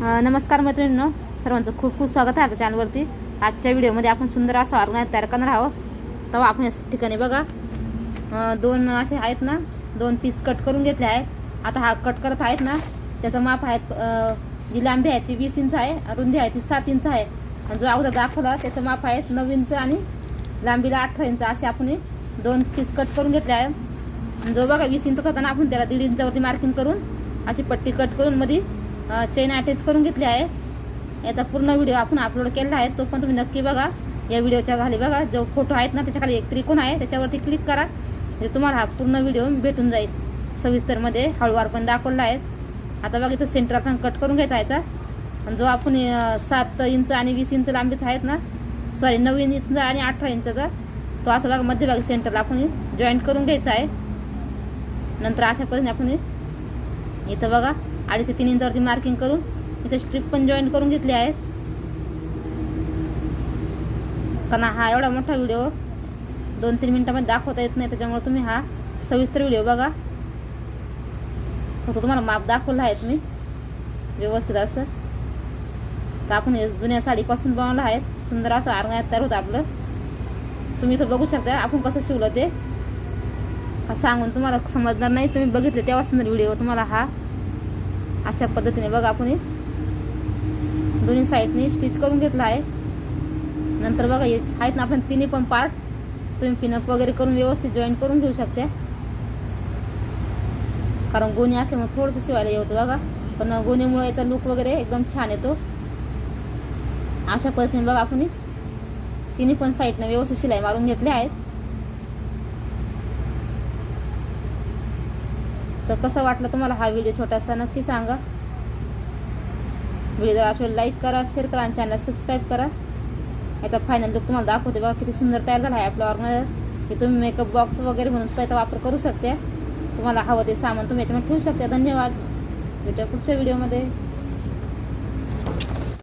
नमस्कार मैत्रिणींनो, सर्वांचं खूप खूप स्वागत आहे आपल्या चॅनलवरती। आजच्या व्हिडिओमध्ये आपण सुंदर असं ऑर्गनाइज तयार करणार आहोत। तेव्हा आपण या ठिकाणी बघा दोन असे आहेत ना, दोन पीस कट करून घेतले आहेत। आता हा कट करत आहेत ना, त्याचं माप आहे जी लांबी आहे ती 20 इंच आहे, रुंदी आहे ती 7 इंच आहे। आणि जो अगोदर दाखवला त्याचं माप आहे 9 इंच आणि लांबीला 18 इंच असे आपण दोन पीस कट करून घेतले आहे। जो बघा 20 इंच होता ना, आपण त्याला 1.5 इंचावरती मार्किंग करून अशी पट्टी कट करून मध्ये चेन अटॅच करून घेतली आहे। याचा पूर्ण व्हिडिओ आपण अपलोड केलेला आहे, तो पण तुम्ही नक्की बघा। या व्हिडिओच्या खाली बघा जो फोटो आहेत ना, त्याच्या खाली एक त्रिकोण आहे, त्याच्यावरती क्लिक करा म्हणजे तुम्हाला हा पूर्ण व्हिडिओ भेटून जाईल। सविस्तरमध्ये हळूवार पण दाखवला आहे। आता बघा इथं सेंटर आपण कट करून घ्यायचा आहे आणि जो आपण 7 इंच आणि 20 इंच लांबीचा आहेत ना, सॉरी 9 इंच आणि 18 इंचचा, तो असं बघा मध्यभागी सेंटरला आपण जॉईंट करून घ्यायचा आहे। नंतर अशा पद्धतीने आपण इथं बघा 2.5 ते 3 इंचावरती मार्किंग करून इथे स्ट्रिप पण जॉईन करून घेतली आहे। कारण हा एवढा मोठा व्हिडिओ 2-3 मिनिटांमध्ये दाखवता येत नाही, त्याच्यामुळे तुम्ही हा सविस्तर व्हिडिओ बघा। फक्त तुम्हाला माप दाखवलं आहे मी व्यवस्थित असं। तर आपण हे जुन्या साडीपासून बनवलं आहे, सुंदर असं ऑर्गनाइज तयार होतं आपलं। तुम्ही इथं बघू शकता आपण कसं शिवलं ते, सांगून तुम्हाला समजणार नाही, तुम्ही बघितले तेव्हा सुंदर व्हिडिओ तुम्हाला हा अशा पद्धतीने बघा आपण दोन्ही साईडनी स्टिच करून घेतला आहे। नंतर बघा आहेत ना आपण तिन्ही पण पार्ट तुम्ही पिनअप वगैरे करून व्यवस्थित जॉईन करून घेऊ शकते, कारण गोणी असल्यामुळे थोडंसं शिवायला येतं बघा, पण गोणीमुळे याचा लुक वगैरे एकदम छान येतो। अशा पद्धतीने बघा आपण तिन्ही पण साईडनं व्यवस्थित शिलाई मारून घेतले आहेत। तर कसं वाटलं तुम्हाला हा व्हिडिओ छोटासा, नक्की सांगा। व्हिडिओ जर असेल लाईक करा, शेअर करा आणि चॅनल सबस्क्राईब करा। याचा फायनल लुक तुम्हाला दाखवते बघा, किती सुंदर तयार झाला आहे आपला ऑर्गनाइजर। हे तुम्ही मेकअप बॉक्स वगैरे म्हणून सुद्धा याचा वापर करू शकते। तुम्हाला हवं ते सामान तुम्ही याच्यामध्ये ठेवू शकता। धन्यवाद, भेटूया पुढच्या व्हिडिओमध्ये।